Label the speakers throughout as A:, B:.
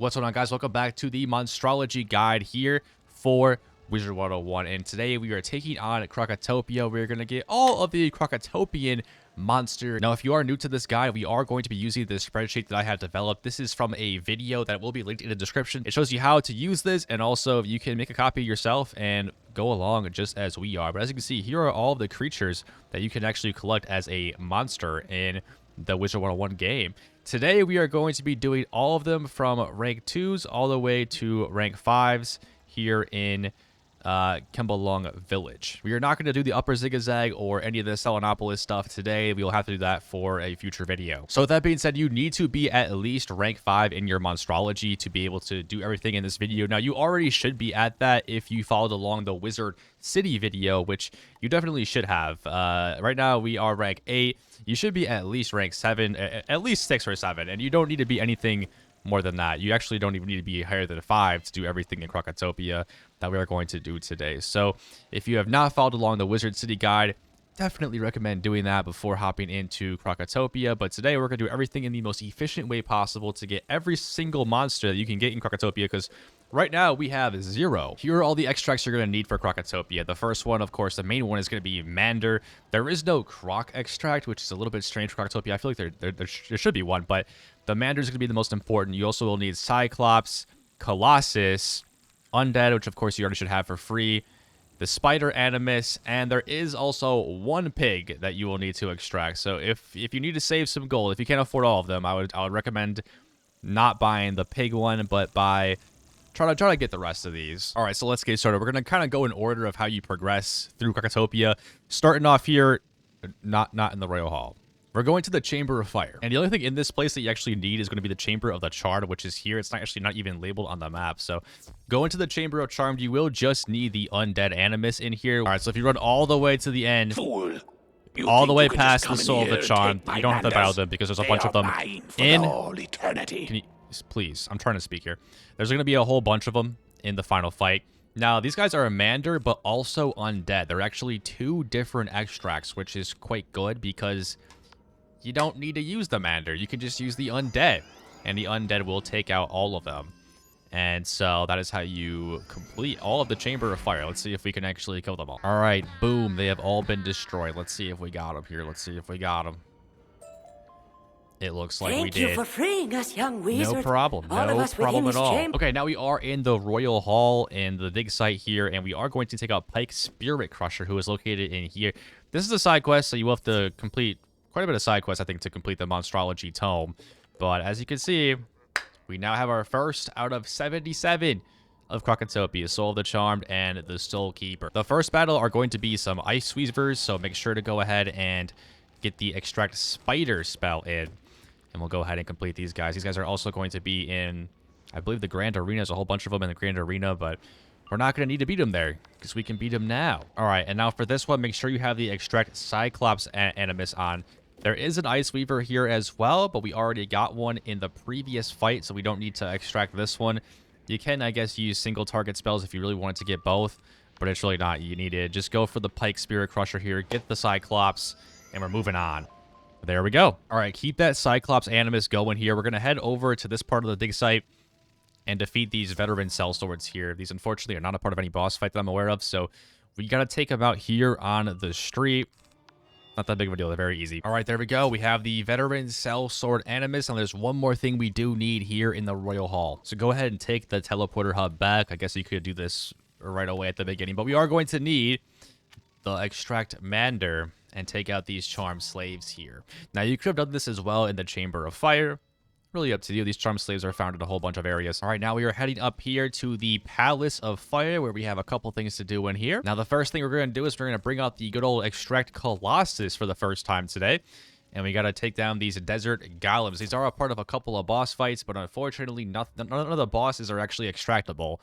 A: What's going on, guys? Welcome back to the Monstrology guide here for Wizard 101. And today we are taking on Krokotopia. We're going to get all of the Krokotopian monster. Now, if you are new to this guide, we are going to be using this spreadsheet that I have developed. This is from a video that will be linked in the description. It shows you how to use this, and also you can make a copy yourself and go along just as we are. But as you can see, here are all of the creatures that you can actually collect as a monster in the Wizard 101 game. Today, we are going to be doing all of them from rank 2s all the way to rank 5s here in Kembalong Village. We are not going to do the Upper Zigzag or any of the Selenopolis stuff today. We will have to do that for a future video. So with that being said, you need to be at least rank 5 in your Monstrology to be able to do everything in this video. Now, you already should be at that if you followed along the Wizard City video, which you definitely should have. Right now, we are rank 8. You should be at least rank 7, at least 6 or 7, and you don't need to be anything more than that. You actually don't even need to be higher than 5 to do everything in Krokotopia that we are going to do today. So if you have not followed along the Wizard City guide, definitely recommend doing that before hopping into Krokotopia. But today we're going to do everything in the most efficient way possible to get every single monster that you can get in Krokotopia, because right now we have 0. Here are all the extracts you're going to need for Krokotopia. The first one, of course, the main one is going to be Mander. There is no Krok extract, which is a little bit strange for Krokotopia. I feel like there should be one, but the Mander is going to be the most important. You also will need Cyclops, Colossus, Undead, which of course you already should have for free, the Spider Animus, and there is also one pig that you will need to extract. So if you need to save some gold, if you can't afford all of them, I would recommend not buying the pig one, but try to get the rest of these. All right, so let's get started. We're going to kind of go in order of how you progress through Krokotopia, starting off here, not in the Royal Hall. We're going to the Chamber of Fire. And the only thing in this place that you actually need is going to be the Chamber of the Charmed, which is here. It's not even labeled on the map. So go into the Chamber of Charmed. You will just need the Undead Animus in here. All right, so if you run all the way to the end, all the way past the Soul of the Charmed, you don't have to battle them because there's a bunch of them in eternity. Can you, please, I'm trying to speak here. There's going to be a whole bunch of them in the final fight. Now, these guys are a Mander, but also Undead. They're actually 2 different extracts, which is quite good because you don't need to use the Mander. You can just use the Undead, and the Undead will take out all of them. And so that is how you complete all of the Chamber of Fire. Let's see if we can actually kill them all. All right, boom. They have all been destroyed. Let's see if we got them here. Let's see if we got them. It looks like we did.
B: Thank you for freeing us, young wizard.
A: No problem. No problem at all. Okay, now we are in the Royal Hall in the dig site here, and we are going to take out Pike Spirit Crusher, who is located in here. This is a side quest, so you will have to complete quite a bit of side quests, I think, to complete the Monstrology Tome. But as you can see, we now have our first out of 77 of Krokotopia, Soul of the Charmed and the Soul Keeper. The first battle are going to be some Ice Weavers, so make sure to go ahead and get the Extract Spider spell in. And we'll go ahead and complete these guys. These guys are also going to be in, I believe, the Grand Arena. There's a whole bunch of them in the Grand Arena, but we're not going to need to beat them there because we can beat them now. All right, and now for this one, make sure you have the Extract Cyclops Animus on. There is an Ice Weaver here as well, but we already got one in the previous fight, so we don't need to extract this one. You can, I guess, use single target spells if you really wanted to get both, but it's really not you needed. Just go for the Pike Spirit Crusher here, get the Cyclops, and we're moving on. There we go. All right, keep that Cyclops Animus going here. We're going to head over to this part of the dig site and defeat these veteran sellswords here. These, unfortunately, are not a part of any boss fight that I'm aware of, so we got to take them out here on the street. Not that big of a deal. They're very easy. All right, there we go. We have the veteran sellsword Animus, and there's one more thing we do need here in the Royal Hall. So go ahead and take the teleporter hub back. I guess you could do this right away at the beginning, but we are going to need the Extract Mander and take out these Charmed Slaves here. Now, you could have done this as well in the Chamber of Fire. Really up to you. These Charmed Slaves are found in a whole bunch of areas. All right, now we are heading up here to the Palace of Fire, where we have a couple things to do in here. Now, the first thing we're going to do is we're going to bring out the good old Extract Colossus for the first time today. And we got to take down these desert golems. These are a part of a couple of boss fights, but unfortunately, none of the bosses are actually extractable.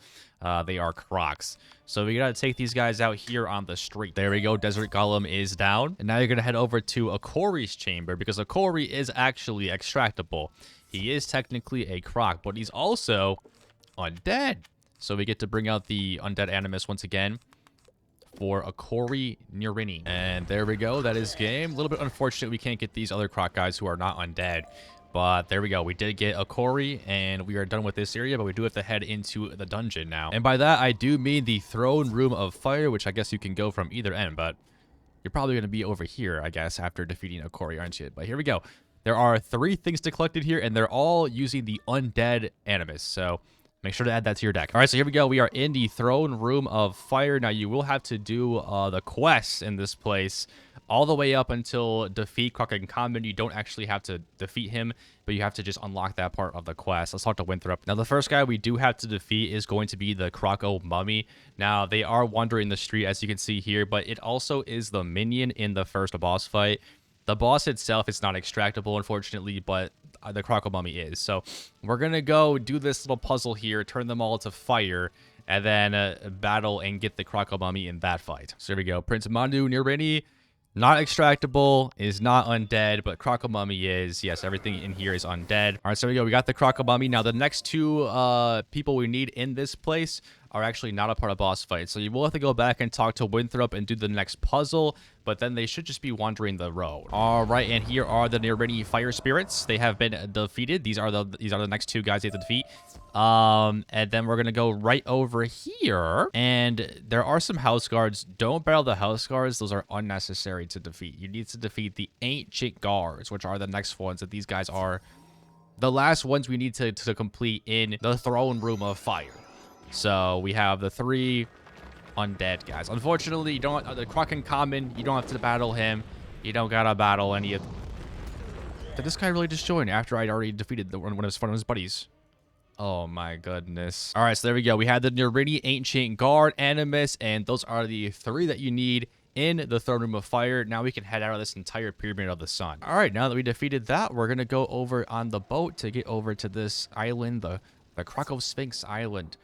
A: They are Crocs. So we got to take these guys out here on the street. There we go. Desert Golem is down. And now you're going to head over to Akori's chamber, because Akori is actually extractable. He is technically a Croc, but he's also undead. So we get to bring out the Undead Animus once again for Akori Nirini. And there we go. That is game. A little bit unfortunate we can't get these other Croc guys who are not undead. But there we go. We did get a Cory, and we are done with this area, but we do have to head into the dungeon now. And by that, I do mean the throne room of fire, which I guess you can go from either end, but you're probably going to be over here, I guess, after defeating a Cory, aren't you? But here we go. There are 3 things to collect in here, and they're all using the undead animus. So make sure to add that to your deck. All right, so here we go. We are in the throne room of fire. Now, you will have to do the quests in this place all the way up until defeat Krokotopia. You don't actually have to defeat him, but you have to just unlock that part of the quest. Let's talk to Winthrop. Now, the first guy we do have to defeat is going to be the Kroko Mummy. Now, they are wandering the street, as you can see here, but it also is the minion in the first boss fight. The boss itself is not extractable, unfortunately, but the Kroko Mummy is. So we're going to go do this little puzzle here, turn them all to fire, and then battle and get the Kroko Mummy in that fight. So here we go. Prince Mandu Nirini, not extractable, is not undead, but Kroko Mummy is. Yes, everything in here is undead. All right, so here we go. We got the Kroko Mummy. Now, the next 2 people we need in this place are actually not a part of boss fight. So you will have to go back and talk to Winthrop and do the next puzzle, but then they should just be wandering the road. All right, and here are the Nirini fire spirits. They have been defeated. These are the next 2 guys you have to defeat. And then we're gonna go right over here, and there are some house guards. Don't battle the house guards; those are unnecessary to defeat. You need to defeat the ancient guards, which are the next ones. That these guys are the last ones we need to complete in the throne room of fire. So we have the 3 undead guys. Unfortunately, you don't the Kraken common. You don't have to battle him. You don't gotta battle any of. Did this guy really just join after I'd already defeated one of his buddies? Oh my goodness. All right, so there we go. We had the Nirini Ancient Guard, Animus, and those are the 3 that you need in the throne room of fire. Now we can head out of this entire pyramid of the sun. All right, now that we defeated that, we're gonna go over on the boat to get over to this island, the Kroko Sphinx Island.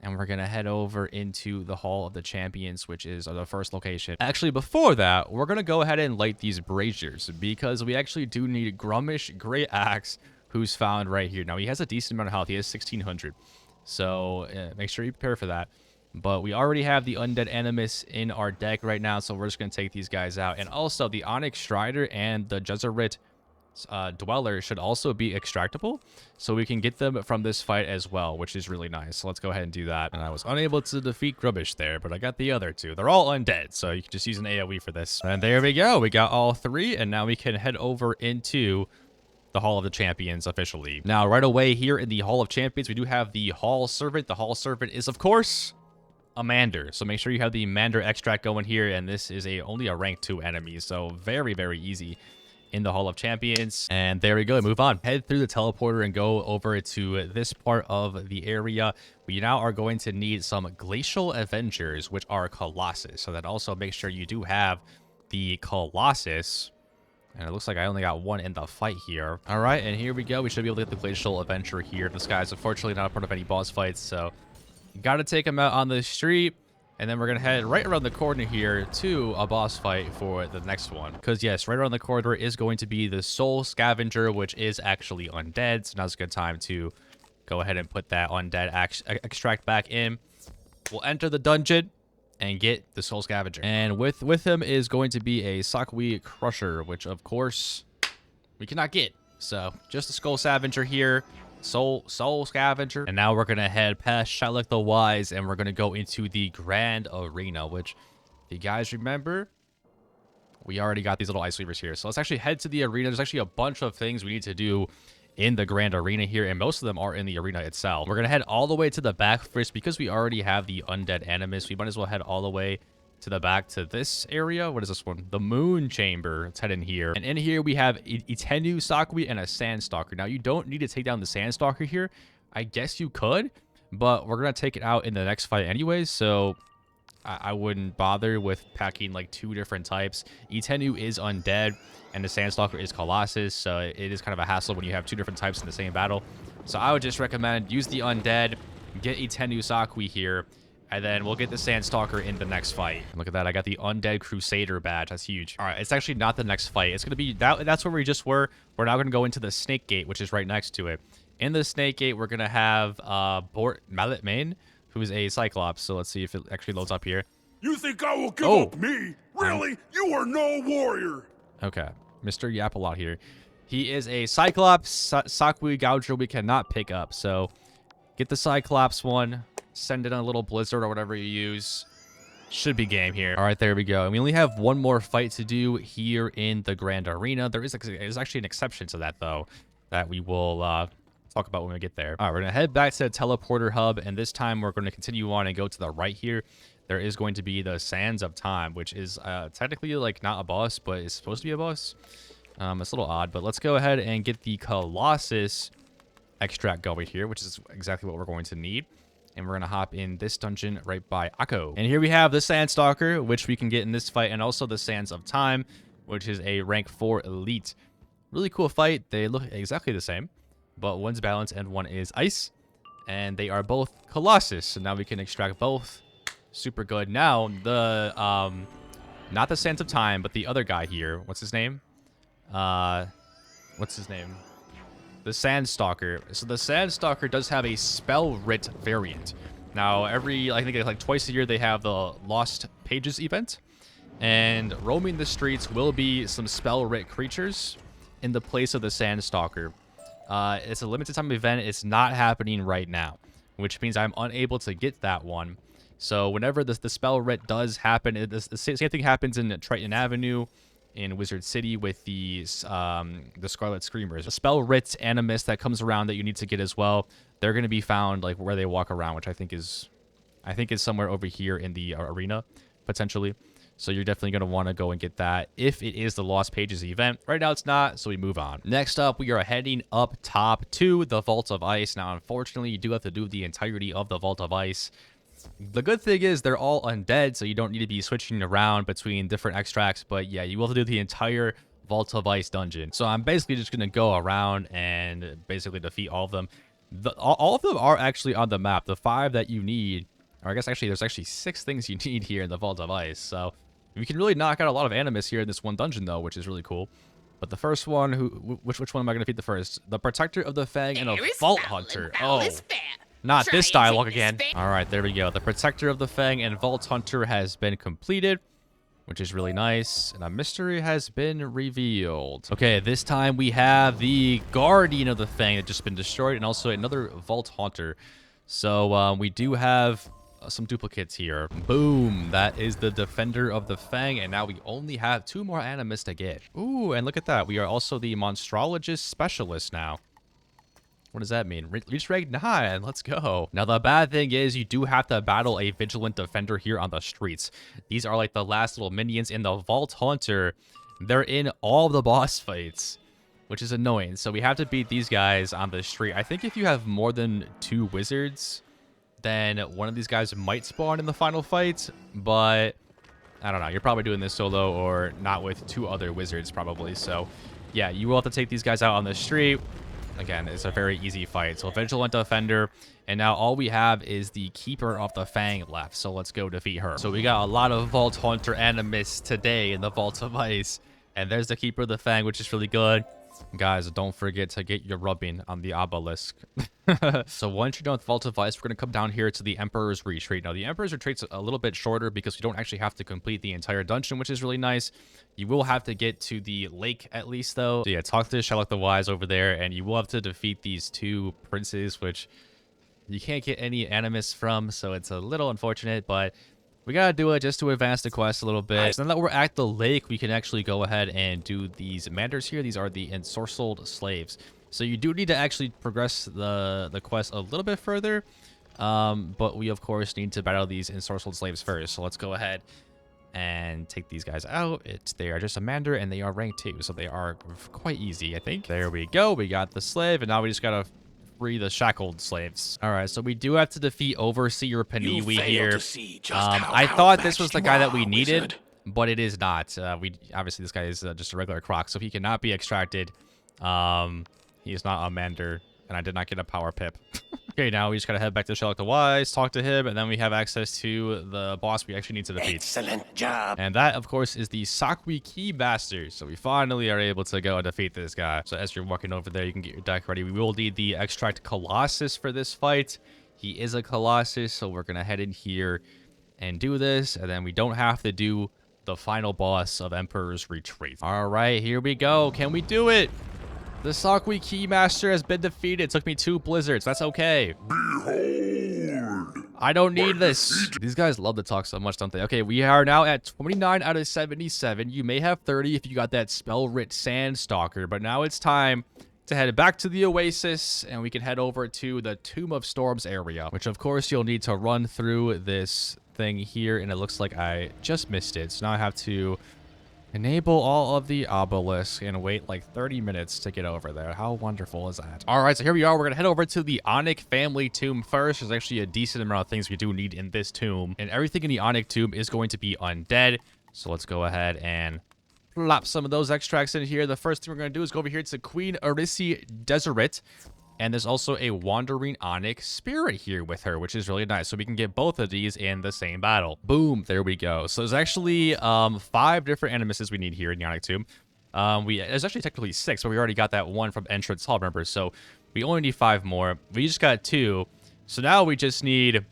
A: And we're going to head over into the Hall of the Champions, which is the first location. Actually, before that, we're going to go ahead and light these braziers because we actually do need Grummish Great Axe, who's found right here. Now, he has a decent amount of health. He has 1,600. So make sure you prepare for that. But we already have the Undead Animus in our deck right now, so we're just going to take these guys out. And also, the Onyx Strider and the Jesuit Dweller should also be extractable, so we can get them from this fight as well, which is really nice. So let's go ahead and do that. And I was unable to defeat Grubbish there, but I got the other 2. They're all undead, so you can just use an AoE for this. And there we go. We got all 3, and now we can head over into the Hall of the Champions officially. Now, right away here in the Hall of Champions, we do have the Hall Servant. The Hall Servant is, of course, a Mander. So make sure you have the Mander extract going here, and this is only a rank 2 enemy, so very, very easy in the Hall of Champions. And there we go. Move on. Head through the teleporter and go over to this part of the area. We now are going to need some Glacial Avengers, which are Colossus. So that also make sure you do have the Colossus. And it looks like I only got 1 in the fight here. All right, and here we go. We should be able to get the Glacial Avenger here. This guy's unfortunately not a part of any boss fights, so you got to take him out on the street. And then we're going to head right around the corner here to a boss fight for the next one. Because, yes, right around the corner is going to be the Soul Scavenger, which is actually undead. So now's a good time to go ahead and put that undead extract back in. We'll enter the dungeon and get the Soul Scavenger. And with him is going to be a Sakui Crusher, which, of course, we cannot get. So just a Skull Scavenger here. Soul Scavenger. And now we're going to head past Shylock the Wise, and we're going to go into the Grand Arena, which, if you guys remember, we already got these little ice weavers here. So let's actually head to the arena. There's actually a bunch of things we need to do in the Grand Arena here, and most of them are in the arena itself. We're going to head all the way to the back first because we already have the Undead Animus. We might as well head all the way to the back to this area. What is this one? The Moon Chamber. Let's head in here. And in here we have Itenu Sakui and a Sandstalker. Now, you don't need to take down the Sandstalker here. I guess you could, but we're going to take it out in the next fight anyways, so I wouldn't bother with packing like 2 different types. Itenu is undead, and the Sandstalker is Colossus, so it is kind of a hassle when you have 2 different types in the same battle. So I would just recommend use the undead, get Itenu Sakui here, and then we'll get the Sandstalker in the next fight. And look at that. I got the Undead Crusader badge. That's huge. All right. It's actually not the next fight. It's going to be... That's where we just were. We're now going to go into the Snake Gate, which is right next to it. In the Snake Gate, we're going to have Bort Malletmain, who is a Cyclops. So let's see if it actually loads up here.
C: You think I will give up me? Really? You are no warrior.
A: Okay. Mr. Yap a lot here. He is a Cyclops. Sakui Gouger we cannot pick up. So get the Cyclops one. Send it on a little blizzard or whatever you use. Should be game here. All right, there we go. And we only have one more fight to do here in the Grand Arena. There's actually an exception to that, though, that we will talk about when we get there. All right, we're going to head back to the teleporter hub, and this time we're going to continue on and go to the right here. There is going to be the Sands of Time, which is technically, like, not a boss, but it's supposed to be a boss. It's a little odd, but let's go ahead and get the Colossus extract going here, which is exactly what we're going to need. And we're going to hop in this dungeon right by Akko. And here we have the Sandstalker, which we can get in this fight, and also the Sands of Time, which is a rank 4 elite. Really cool fight. They look exactly the same, but one's balance and one is ice. And they are both Colossus, so now we can extract both. Super good. Now, the, not the Sands of Time, but the other guy here. What's his name? What's his name? The Sandstalker. So the Sandstalker does have a spell writ variant. Now, I think like twice a year, they have the Lost Pages event. And roaming the streets will be some spell writ creatures in the place of the Sandstalker. It's a limited time event. It's not happening right now, which means I'm unable to get that one. So whenever the spell writ does happen, the same thing happens in Triton Avenue, in Wizard City with the Scarlet Screamers. A spell writ animus that comes around that you need to get as well. They're going to be found like where they walk around, which I think is somewhere over here in the arena, potentially. So you're definitely going to want to go and get that if it is the Lost Pages event. Right now it's not, so we move on. Next up, we are heading up top to the Vault of Ice. Now, unfortunately, you do have to do the entirety of the Vault of Ice. The good thing is they're all undead, so you don't need to be switching around between different extracts. But yeah, you will have to do the entire Vault of Ice dungeon. So I'm basically just going to go around and basically defeat all of them. All of them are actually on the map. The 5 that you need, or I guess actually there's actually 6 things you need here in the Vault of Ice. So we can really knock out a lot of animus here in this one dungeon, though, which is really cool. But the first one, which one am I going to defeat the first? The Protector of the Fang and a Vault Hunter. Oh. Not this dialogue again. All right, there we go. The Protector of the Fang and Vault Hunter has been completed, which is really nice. And a mystery has been revealed. Okay, this time we have the Guardian of the Fang that just been destroyed, and also another Vault Hunter. So we do have some duplicates here. Boom. That is the Defender of the Fang, and now we only have 2 more animus to get. Ooh, and look at that. We are also the Monstrologist Specialist now. What does that mean? Reach rank 9. Let's go. Now, the bad thing is you do have to battle a Vigilant Defender here on the streets. These are like the last little minions in the Vault Hunter. They're in all the boss fights, which is annoying. So we have to beat these guys on the street. I think if you have more than 2 wizards, then one of these guys might spawn in the final fight. But I don't know. You're probably doing this solo or not with 2 other wizards probably. So yeah, you will have to take these guys out on the street. Again, it's a very easy fight. So Vigilant Defender, and now all we have is the Keeper of the Fang left. So let's go defeat her. So we got a lot of Vault Hunter animus today in the Vault of Ice. And there's the Keeper of the Fang, which is really good. Guys, don't forget to get your rubbing on the obelisk. So once you're done with Vault of Ice, we're going to come down here to the Emperor's Retreat. Now, the Emperor's Retreat's a little bit shorter because you don't actually have to complete the entire dungeon, which is really nice. You will have to get to the lake at least, though. So yeah, talk to Sherlock the Wise over there, and you will have to defeat these 2 princes, which you can't get any animus from, so it's a little unfortunate, but we gotta do it just to advance the quest a little bit. So now that we're at the lake, we can actually go ahead and do these manders here. These are the ensorcelled slaves. So you do need to actually progress the quest a little bit further. But we, of course, need to battle these ensorcelled slaves first. So let's go ahead and take these guys out. They are just a mander, and they are rank 2. So they are quite easy, I think. There we go. We got the slave, and now we just gotta free the shackled slaves. All right, so we do have to defeat Overseer Paniwi here. I thought this was the guy that we needed, but it is not. Obviously this guy is just a regular croc, so he cannot be extracted. He is not a mander, and I did not get a power pip. Okay, now we just gotta head back to Sherlock the Wise, talk to him, and then we have access to the boss we actually need to defeat.
B: Excellent job.
A: And that, of course, is the Sakui Keymaster. So we finally are able to go and defeat this guy. So as you're walking over there, you can get your deck ready. We will need the Extract Colossus for this fight. He is a Colossus, so we're gonna head in here and do this, and then we don't have to do the final boss of Emperor's Retreat. All right, here we go. Can we do it? The Sakui Keymaster has been defeated. It took me 2 blizzards. That's okay.
C: Behold!
A: I don't need this. These guys love to talk so much, don't they? Okay, we are now at 29 out of 77. You may have 30 if you got that spell-writ Sandstalker, but now it's time to head back to the Oasis, and we can head over to the Tomb of Storms area, which of course you'll need to run through this thing here, and it looks like I just missed it. So now I have to enable all of the obelisk and wait like 30 minutes to get over there. How wonderful is that? All right, so here we are. We're gonna head over to the Onyx family tomb first. There's actually a decent amount of things we do need in this tomb, and everything in the Onyx tomb is going to be undead. So let's go ahead and plop some of those extracts in here. The first thing we're gonna do is go over here to Queen Arisi Jesuit. And there's also a Wandering Onyx Spirit here with her, which is really nice. So we can get both of these in the same battle. Boom, there we go. So there's actually 5 different animuses we need here in the Onyx Tomb. There's actually technically 6, but we already got that one from Entrance Hall, remember? So we only need 5 more. We just got 2. So now we just need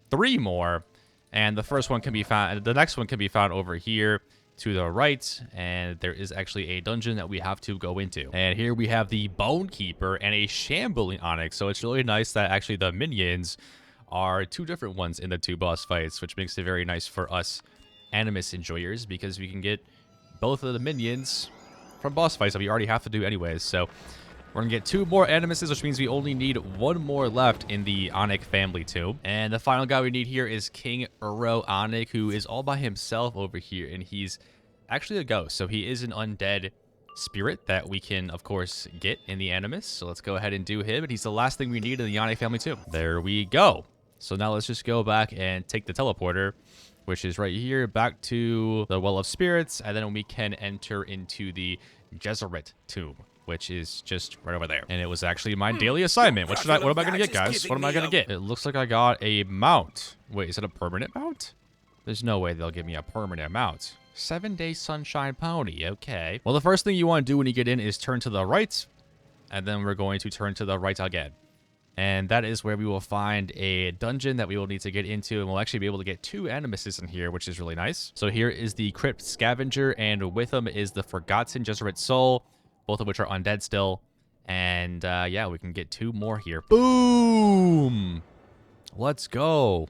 A: 3 more. And the first one can be found, the next one can be found over here to the right, and there is actually a dungeon that we have to go into. And here we have the Bone Keeper and a Shambling Onyx, so it's really nice that actually the minions are 2 different ones in the 2 boss fights, which makes it very nice for us Animus enjoyers, because we can get both of the minions from boss fights that we already have to do anyways. So we're gonna get 2 more animuses, which means we only need 1 more left in the Onyx family tomb. And the final guy we need here is King Uro Onyx, who is all by himself over here, and he's actually a ghost. So he is an undead spirit that we can, of course, get in the animus. So let's go ahead and do him, and he's the last thing we need in the Onyx family tomb. There we go. So now let's just go back and take the teleporter, which is right here, back to the Well of Spirits, and then we can enter into the Jesuit tomb, which is just right over there. And it was actually my daily assignment. What am I gonna get, guys? What am I gonna get? It looks like I got a mount. Wait, is it a permanent mount? There's no way they'll give me a permanent mount. 7-day sunshine pony. Okay. Well, the first thing you want to do when you get in is turn to the right, and then we're going to turn to the right again. And that is where we will find a dungeon that we will need to get into, and we'll actually be able to get 2 animuses in here, which is really nice. So here is the Crypt Scavenger, and with them is the Forgotten Jesuit Soul, both of which are undead still. And yeah, we can get 2 more here. Boom! Let's go.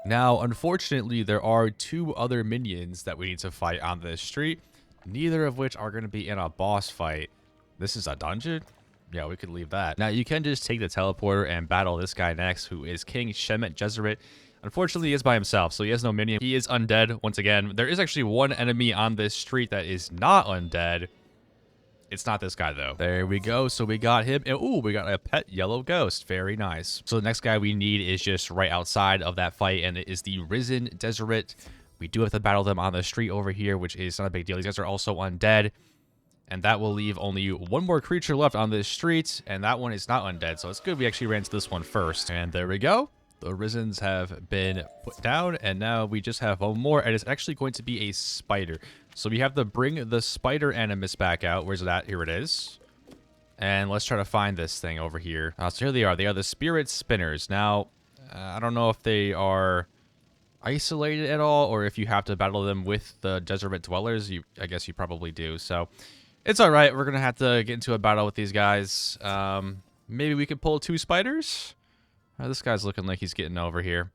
A: Now, unfortunately, there are 2 other minions that we need to fight on this street, neither of which are going to be in a boss fight. This is a dungeon? Yeah, we could leave that. Now, you can just take the teleporter and battle this guy next, who is King Shemet Jesuit. Unfortunately, he is by himself, so he has no minion. He is undead, once again. There is actually 1 enemy on this street that is not undead. It's not this guy, though. There we go. So we got him. And, ooh, we got a pet yellow ghost. Very nice. So the next guy we need is just right outside of that fight, and it is the Risen Jesuit. We do have to battle them on the street over here, which is not a big deal. These guys are also undead. And that will leave only 1 more creature left on this street, and that one is not undead. So it's good we actually ran to this one first. And there we go. The Risens have been put down, and now we just have 1 more, and it's actually going to be a spider. So we have to bring the spider animus back out. Where's that? Here it is. And let's try to find this thing over here. So here they are. They are the spirit spinners. Now, I don't know if they are isolated at all, or if you have to battle them with the Jesuit dwellers. I guess you probably do. So it's all right. We're going to have to get into a battle with these guys. Maybe we could pull 2 spiders. This guy's looking like he's getting over here.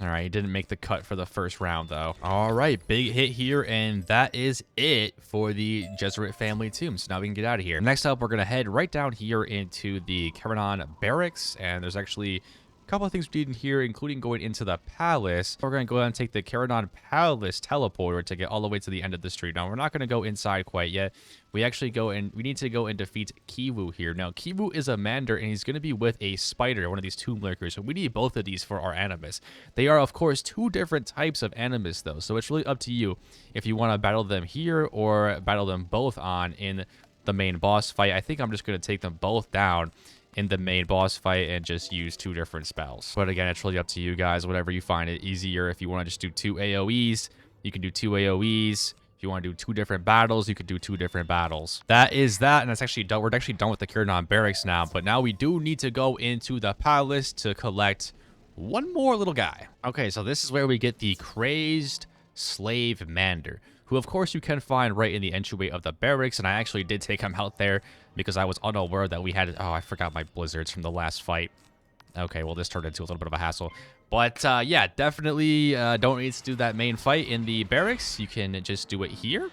A: All right, he didn't make the cut for the first round, though. All right, big hit here, and that is it for the Jesuit family tomb. So now we can get out of here. Next up, we're going to head right down here into the Keranon barracks, and there's actually a couple of things we need in here, including going into the palace. We're going to go ahead and take the Keranon Palace teleporter to get all the way to the end of the street. Now, we're not going to go inside quite yet. We actually we need to go and defeat Kiwu here. Now, Kiwu is a Mander, and he's going to be with a spider, one of these tomb lurkers. So we need both of these for our animus. They are, of course, 2 different types of animus, though. So it's really up to you if you want to battle them here or battle them both in the main boss fight. I think I'm just going to take them both down in the main boss fight and just use 2 different spells. But again, it's really up to you guys, whatever you find it easier. If you want to just do 2 AoEs, you can do 2 AoEs. If you want to do 2 different battles, you could do 2 different battles. That is that, and that's actually done. We're actually done with the Keranon barracks now, but now we do need to go into the palace to collect 1 more little guy. Okay, so this is where we get the Crazed Slave Mander, who of course you can find right in the entryway of the barracks. And I actually did take him out there because I was unaware that we had... Oh, I forgot my blizzards from the last fight. Okay, well, this turned into a little bit of a hassle. But, yeah, definitely don't need to do that main fight in the barracks. You can just do it here.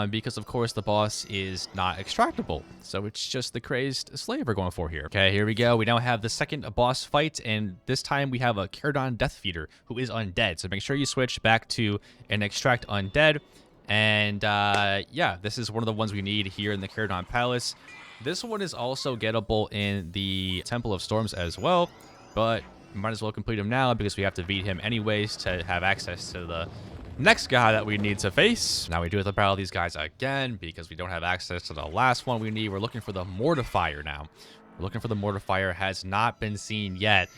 A: Because, of course, the boss is not extractable. So it's just the crazed slave we're going for here. Okay, here we go. We now have the second boss fight, and this time we have a Keranon Death Feeder, who is undead. So make sure you switch back to an extract undead. And, yeah, this is one of the ones we need here in the Keranon Palace. This one is also gettable in the Temple of Storms as well, but might as well complete him now because we have to beat him anyways to have access to the next guy that we need to face. Now we do have to battle these guys again because we don't have access to the last one we need. We're looking for the Mortifier now. We're looking for the Mortifier. Has not been seen yet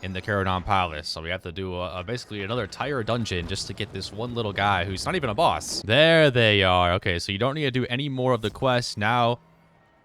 A: in the Keranon Palace. So we have to do basically another entire dungeon just to get this one little guy who's not even a boss. There they are. Okay, so you don't need to do any more of the quests. Now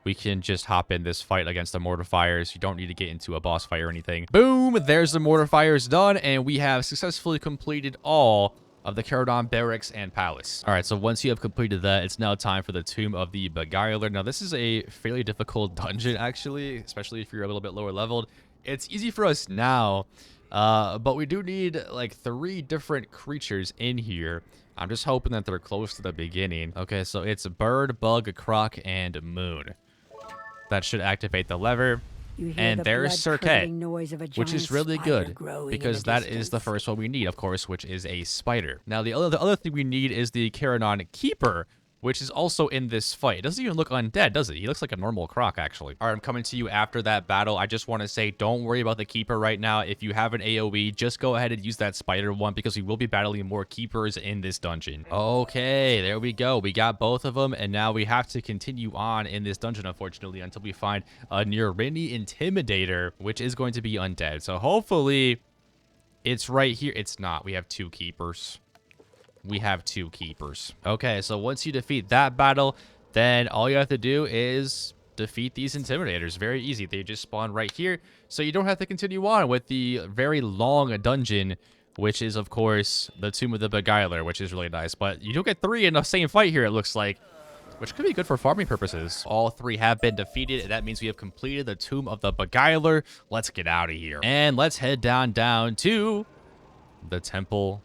A: we can just hop in this fight against the Mortifiers. You don't need to get into a boss fight or anything. Boom! There's the Mortifiers done, and we have successfully completed all of the Keranon Barracks and Palace. All right, so once you have completed that, it's now time for the Tomb of the Beguiler. Now, this is a fairly difficult dungeon, actually, especially if you're a little bit lower leveled. It's easy for us now, but we do need, like, 3 different creatures in here. I'm just hoping that they're close to the beginning. Okay, so it's Bird, Bug, Croc, and Moon. That should activate the lever. And there's Cirque, which is really good because that is the first one we need, of course, which is a spider. Now, the other thing we need is the Keranon Keeper, which is also in this fight. It doesn't even look undead, does it? He looks like a normal croc, actually. All right, I'm coming to you after that battle. I just want to say, don't worry about the Keeper right now. If you have an AoE, just go ahead and use that spider one because we will be battling more Keepers in this dungeon. Okay, there we go. We got both of them, and now we have to continue on in this dungeon, unfortunately, until we find a Nurini Intimidator, which is going to be undead. So hopefully it's right here. It's not. We have 2 Keepers. We have 2 Keepers. Okay, so once you defeat that battle, then all you have to do is defeat these Intimidators. Very easy. They just spawn right here, so you don't have to continue on with the very long dungeon, which is, of course, the Tomb of the Beguiler, which is really nice. But you do get 3 in the same fight here, it looks like, which could be good for farming purposes. All 3 have been defeated, and that means we have completed the Tomb of the Beguiler. Let's get out of here. And let's head down to the Temple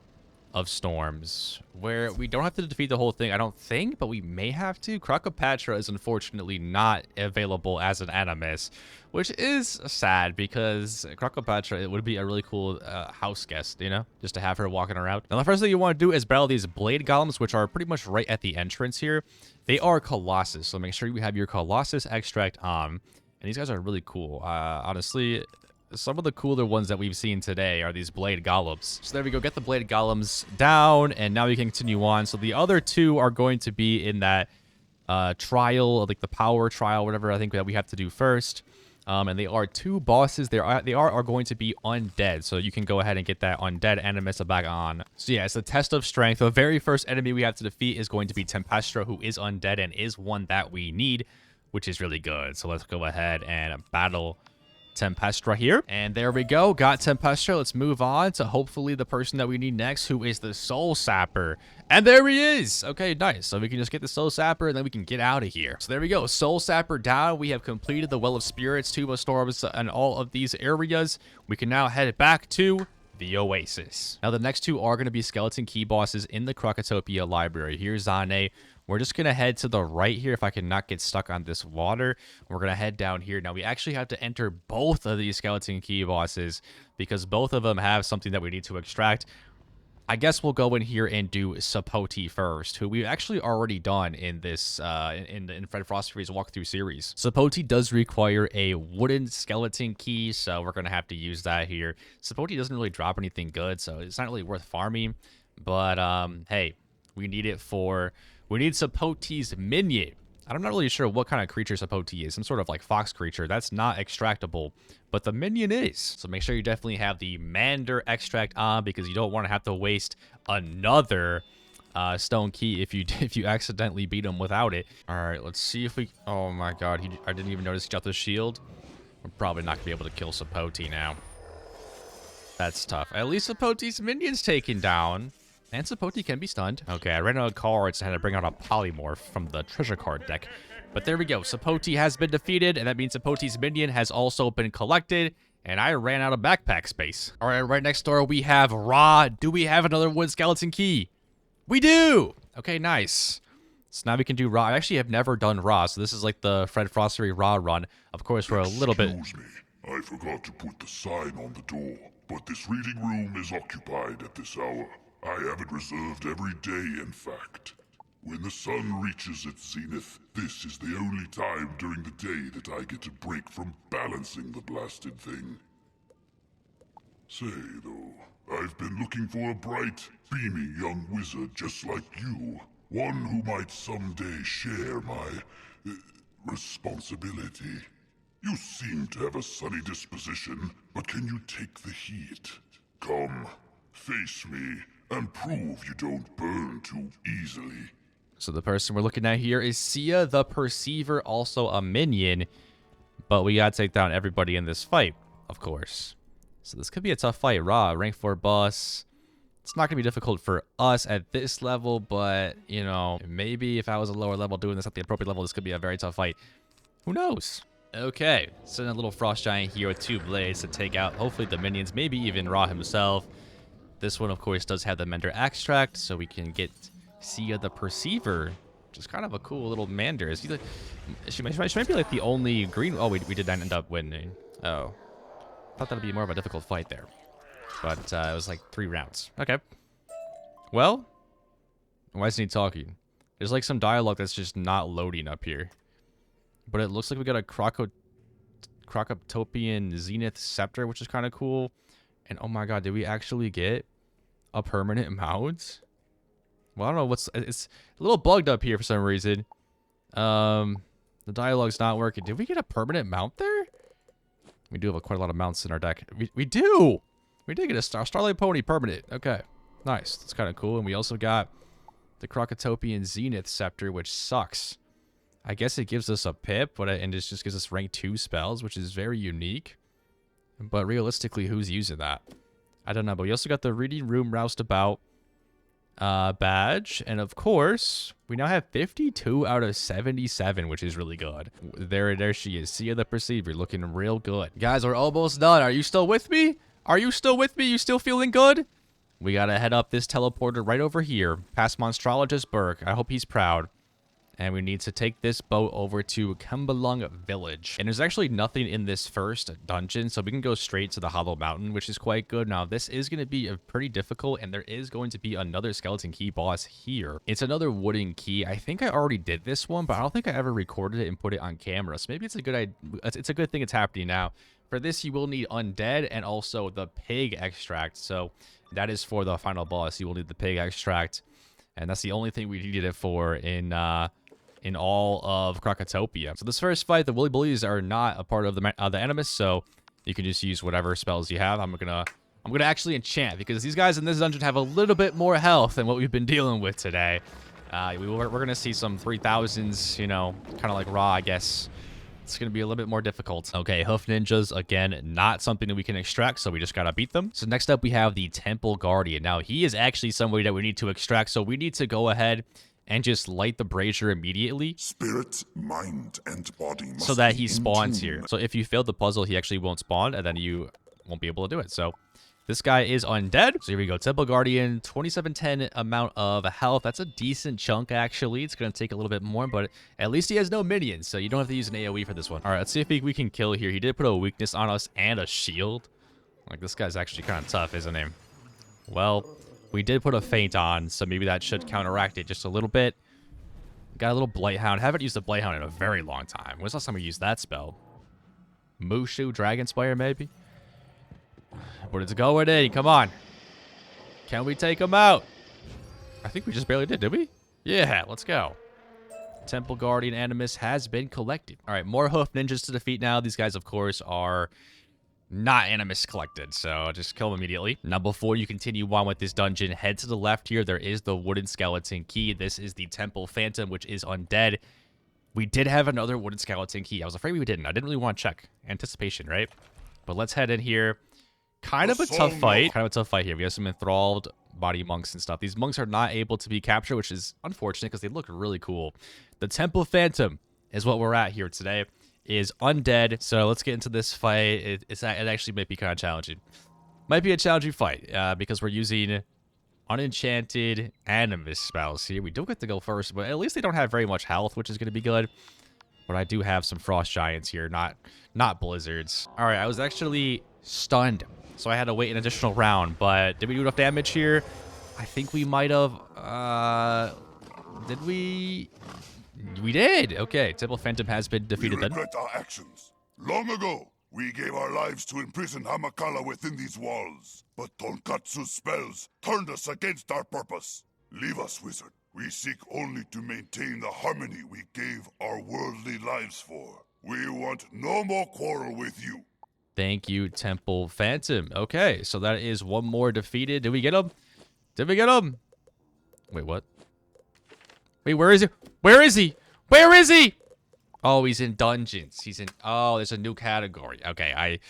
A: of Storms, where we don't have to defeat the whole thing, I don't think, but we may have to. Krokotopia is unfortunately not available as an animus, which is sad because Krokotopia, it would be a really cool house guest, you know, just to have her walking around. Now, the first thing you want to do is battle these blade golems, which are pretty much right at the entrance here. They are Colossus, so make sure you have your Colossus extract on. And these guys are really cool. Honestly, some of the cooler ones that we've seen today are these blade golems. So there we go. Get the blade golems down, and now we can continue on. So the other 2 are going to be in that trial, like the power trial, whatever I think that we have to do first. And they are 2 bosses. They are going to be undead. So you can go ahead and get that undead animus back on. So yeah, it's the test of strength. The very first enemy we have to defeat is going to be Tempestra, who is undead and is one that we need, which is really good. So let's go ahead and battle Tempestra here. And there we go. Got Tempestra. Let's move on to hopefully the person that we need next, who is the Soul Sapper. And there he is. Okay, nice. So we can just get the Soul Sapper and then we can get out of here. So there we go. Soul Sapper down. We have completed the Well of Spirits, Tomb of Storms, and all of these areas. We can now head back to the Oasis. Now, the next 2 are going to be skeleton key bosses in the Krokotopia library. Here's Zane. We're just going to head to the right here if I can not get stuck on this water. We're going to head down here. Now, we actually have to enter both of these skeleton key bosses because both of them have something that we need to extract. I guess we'll go in here and do Sapoti first, who we've actually already done in this in Fred Frostfury's walkthrough series. Sapoti does require a wooden skeleton key, so we're going to have to use that here. Sapoti doesn't really drop anything good, so it's not really worth farming. But, hey, we need it for... We need Sapoti's minion. I'm not really sure what kind of creature Sapoti is. Some sort of like fox creature. That's not extractable, but the minion is. So make sure you definitely have the Mander extract on because you don't want to have to waste another stone key if you accidentally beat him without it. All right, let's see if we... Oh my god, I didn't even notice he got the shield. We're probably not going to be able to kill Sapoti now. That's tough. At least Sapoti's minion's taken down. And Sapote can be stunned. Okay, I ran out of cards and had to bring out a polymorph from the treasure card deck. But there we go. Sapote has been defeated, and that means Sapote's minion has also been collected. And I ran out of backpack space. All right, right next door we have Ra. Do we have another wood skeleton key? We do! Okay, nice. So now we can do Ra. I actually have never done Ra, so this is like the Fred Frossery Ra run. Of course, we're a little bit...
C: Excuse me, I forgot to put the sign on the door, but this reading room is occupied at this hour. I have it reserved every day, in fact. When the sun reaches its zenith, this is the only time during the day that I get a break from balancing the blasted thing. Say, though, I've been looking for a bright, beaming young wizard just like you. One who might someday share my responsibility. You seem to have a sunny disposition, but can you take the heat? Come, face me, and prove you don't burn too easily.
A: So the person we're looking at here is Sia the Perceiver, also a minion. But we gotta take down everybody in this fight, of course. So this could be a tough fight. Ra, rank 4 boss. It's not gonna be difficult for us at this level, but, you know, maybe if I was a lower level doing this at the appropriate level, this could be a very tough fight. Who knows? Okay, send a little frost giant here with 2 blades to take out, hopefully, the minions, maybe even Ra himself. This one, of course, does have the Mender Extract, so we can get Sia the Perceiver, which is kind of a cool little Mander. Is he like, she might be like the only green... Oh, we did not end up winning. Oh. I thought that would be more of a difficult fight there. But it was like 3 rounds. Okay. Well, why isn't he talking? There's like some dialogue that's just not loading up here. But it looks like we got a Krokotopian Zenith Scepter, which is kind of cool. And oh my god, did we actually get a permanent mount? Well, I don't know what's... It's a little bugged up here for some reason. The dialogue's not working. Did we get a permanent mount there? We do have quite a lot of mounts in our deck. We do! We did get a Starlight Pony permanent. Okay. Nice. That's kind of cool. And we also got the Krokotopian Zenith Scepter, which sucks. I guess it gives us a pip, but and it just gives us rank 2 spells, which is very unique. But realistically, who's using that? I don't know. But we also got the Reading Room Roustabout badge. And of course, we now have 52 out of 77, which is really good. There she is. Sia the Perceiver, looking real good. Guys, we're almost done. Are you still with me? Are you still with me? You still feeling good? We gotta head up this teleporter right over here, past Monstrologist Burke. I hope he's proud. And we need to take this boat over to Kembalung Village. And there's actually nothing in this first dungeon, so we can go straight to the Hollow Mountain, which is quite good. Now, this is going to be pretty difficult, and there is going to be another skeleton key boss here. It's another wooden key. I think I already did this one, but I don't think I ever recorded it and put it on camera. So maybe it's a good thing it's happening now. For this, you will need Undead and also the Pig Extract. So that is for the final boss. You will need the Pig Extract, and that's the only thing we needed it for in all of Krokotopia. So this first fight, the Woolly Bullies are not a part of the Animus, so you can just use whatever spells you have. I'm gonna actually enchant, because these guys in this dungeon have a little bit more health than what we've been dealing with today. We're gonna see some 3000s, you know, kind of like Ra, I guess. It's gonna be a little bit more difficult. Okay, Hoof Ninjas, again, not something that we can extract, so we just gotta beat them. So next up, we have the Temple Guardian. Now, he is actually somebody that we need to extract, so we need to go ahead and just light the brazier immediately.
C: Spirit, mind, and body must
A: so that
C: be
A: he
C: in
A: spawns
C: tune.
A: here. So if you failed the puzzle, he actually won't spawn, and then you won't be able to do it. So this guy is undead. So here we go. Temple Guardian, 2710 amount of health. That's a decent chunk, actually. It's going to take a little bit more, but at least he has no minions, so you don't have to use an AoE for this one. All right, let's see if we can kill here. He did put a weakness on us and a shield. Like, this guy's actually kind of tough, isn't he? Well, we did put a feint on, so maybe that should counteract it just a little bit. Got a little Blighthound. Haven't used a Blighthound in a very long time. When's the last time we used that spell? Mushu, Dragonspire, maybe? But it's going in. Come on. Can we take him out? I think we just barely did we? Yeah, let's go. Temple Guardian Animus has been collected. All right, more Hoof Ninjas to defeat now. These guys, of course, are not Animus collected, so just kill them immediately. Now, before you continue on with this dungeon, head to the left here. There is the wooden skeleton key. This is the Temple Phantom, which is undead. We did have another wooden skeleton key. I was afraid we didn't. I didn't really want to check. Anticipation, right? But let's head in here. Kind of a tough fight. Kind of a tough fight here. We have some enthralled body monks and stuff. These monks are not able to be captured, which is unfortunate because they look really cool. The Temple Phantom is what we're at here today. Is undead. So let's get into this fight. It actually might be kind of challenging. Might be a challenging fight because we're using unenchanted animus spells here. We do get to go first, but at least they don't have very much health, which is going to be good. But I do have some frost giants here, not blizzards. All right, I was actually stunned, so I had to wait an additional round. But did we do enough damage here? I think we might have. Did we? We did. Okay, Temple Phantom has been defeated
C: We
A: then.
C: regret our actions. Long ago, we gave our lives to imprison Hamakala within these walls. But Tonkatsu's spells turned us against our purpose. Leave us, wizard. We seek only to maintain the harmony we gave our worldly lives for. We want no more quarrel with you.
A: Thank you, Temple Phantom. Okay, so that is one more defeated. Did we get him? Did we get him? Wait, what? Wait, where is he? Where is he? Where is he? Oh, he's in dungeons. He's in... Oh, there's a new category. Okay, I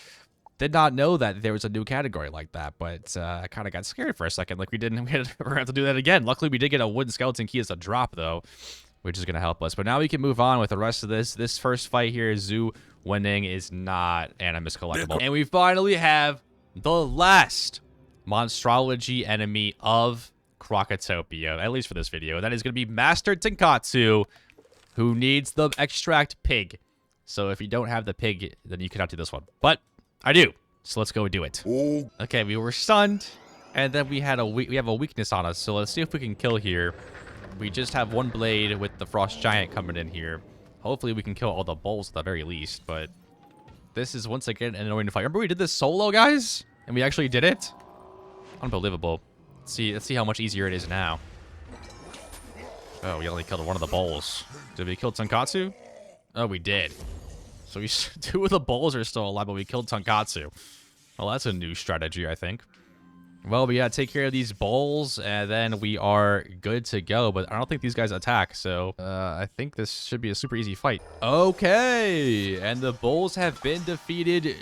A: did not know that there was a new category like that, but I kind of got scared for a second. Like, we're going to have to do that again. Luckily, we did get a wooden skeleton key as a drop, though, which is going to help us. But now we can move on with the rest of this. This first fight here, Zoo winning, is not animus collectible. And we finally have the last Monstrology enemy of Krokotopia, at least for this video. That is going to be Master Tonkatsu, who needs the extract pig. So if you don't have the pig, then you cannot do this one. But I do. So let's go do it.
C: Oh.
A: Okay, we were stunned, and then we have a weakness on us. So let's see if we can kill here. We just have one blade with the frost giant coming in here. Hopefully we can kill all the bulls at the very least. But this is once again an annoying fight. Remember we did this solo, guys, and we actually did it. Unbelievable. Let's see how much easier it is now. Oh, we only killed one of the bulls. Did we kill Tonkatsu? Oh, we did. So two of the bulls are still alive, but we killed Tonkatsu. Well, that's a new strategy, I think. Well, we gotta take care of these bulls, and then we are good to go. But I don't think these guys attack, so I think this should be a super easy fight. Okay, and the bulls have been defeated.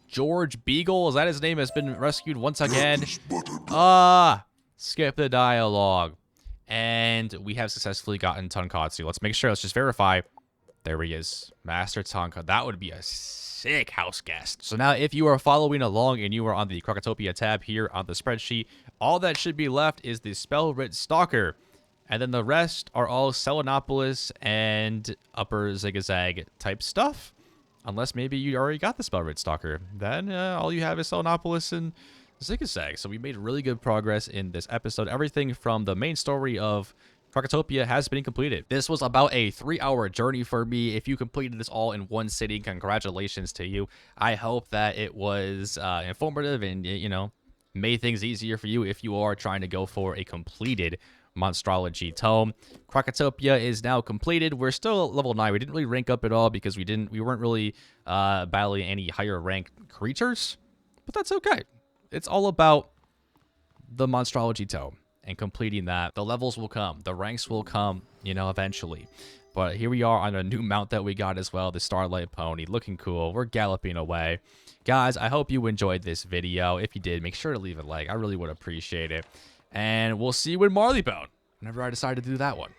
A: George Beagle, is that his name, has been rescued once again. Skip the dialogue. And we have successfully gotten Tonkatsu. Let's make sure. Let's just verify. There he is. Master Tonka. That would be a sick house guest. So now if you are following along and you are on the Krokotopia tab here on the spreadsheet, all that should be left is the Spell-Writ Stalker. And then the rest are all Selenopolis and Upper Zigzag type stuff. Unless maybe you already got the Spell-Writ Stalker. Then all you have is Selenopolis and Zigzag. So we made really good progress in this episode. Everything from the main story of Krokotopia has been completed. This was about a 3-hour journey for me. If you completed this all in one sitting, congratulations to you. I hope that it was informative and, you know, made things easier for you if you are trying to go for a completed Monstrology tome. Krokotopia is now completed. We're still at level 9. We didn't really rank up at all because we weren't really battling any higher ranked creatures, but that's okay. It's all about the Monstrology tome and completing that. The levels will come. The ranks will come, you know, eventually. But here we are on a new mount that we got as well, the Starlight Pony. Looking cool. We're galloping away. Guys, I hope you enjoyed this video. If you did, make sure to leave a like. I really would appreciate it. And we'll see you in Marleybone whenever I decide to do that one.